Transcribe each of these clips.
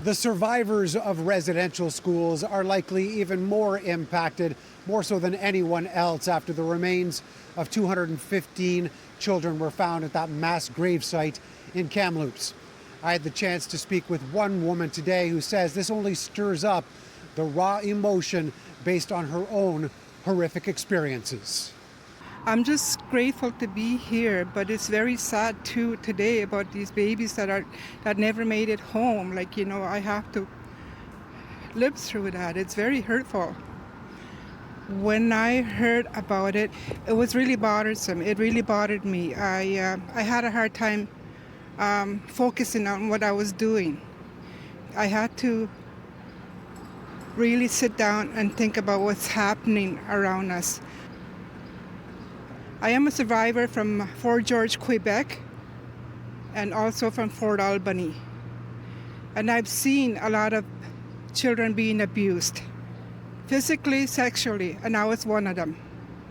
The survivors of residential schools are likely even more impacted, more so than anyone else, after the remains of 215 children were found at that mass gravesite in Kamloops. I had the chance to speak with one woman today who says this only stirs up the raw emotion based on her own horrific experiences. I'm just grateful to be here, but it's very sad too today about these babies that never made it home. Like, I have to live through that. It's very hurtful. When I heard about it, it was really bothersome. It really bothered me. I had a hard time focusing on what I was doing. I had to really sit down and think about what's happening around us. I am a survivor from Fort George, Quebec, and also from Fort Albany. And I've seen a lot of children being abused, physically, sexually, and I was one of them.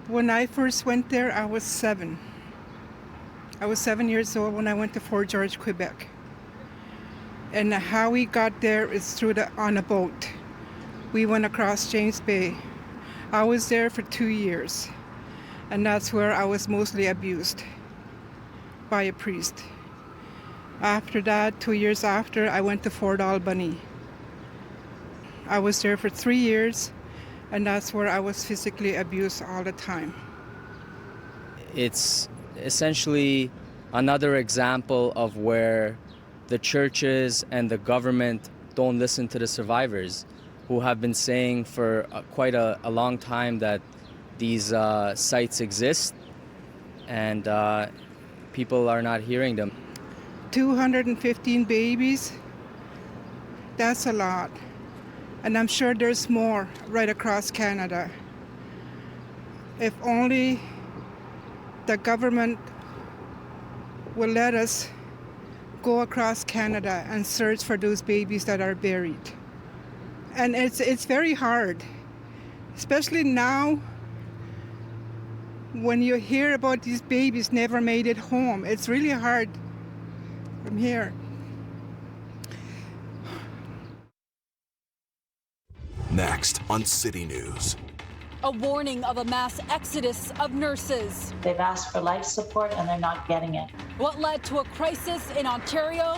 When I first went there, I was 7. I was 7 years old when I went to Fort George, Quebec. And how we got there is on a boat. We went across James Bay. I was there for 2 years. And that's where I was mostly abused by a priest. After that, 2 years after, I went to Fort Albany. I was there for 3 years, and that's where I was physically abused all the time. It's essentially another example of where the churches and the government don't listen to the survivors, who have been saying for quite a long time that these sites exist, and people are not hearing them. 215 babies, that's a lot. And I'm sure there's more right across Canada. If only the government will let us go across Canada and search for those babies that are buried. And it's very hard, especially now, when you hear about these babies never made it home. It's really hard from here. Next on City News. A warning of a mass exodus of nurses. They've asked for life support and they're not getting it. What led to a crisis in Ontario?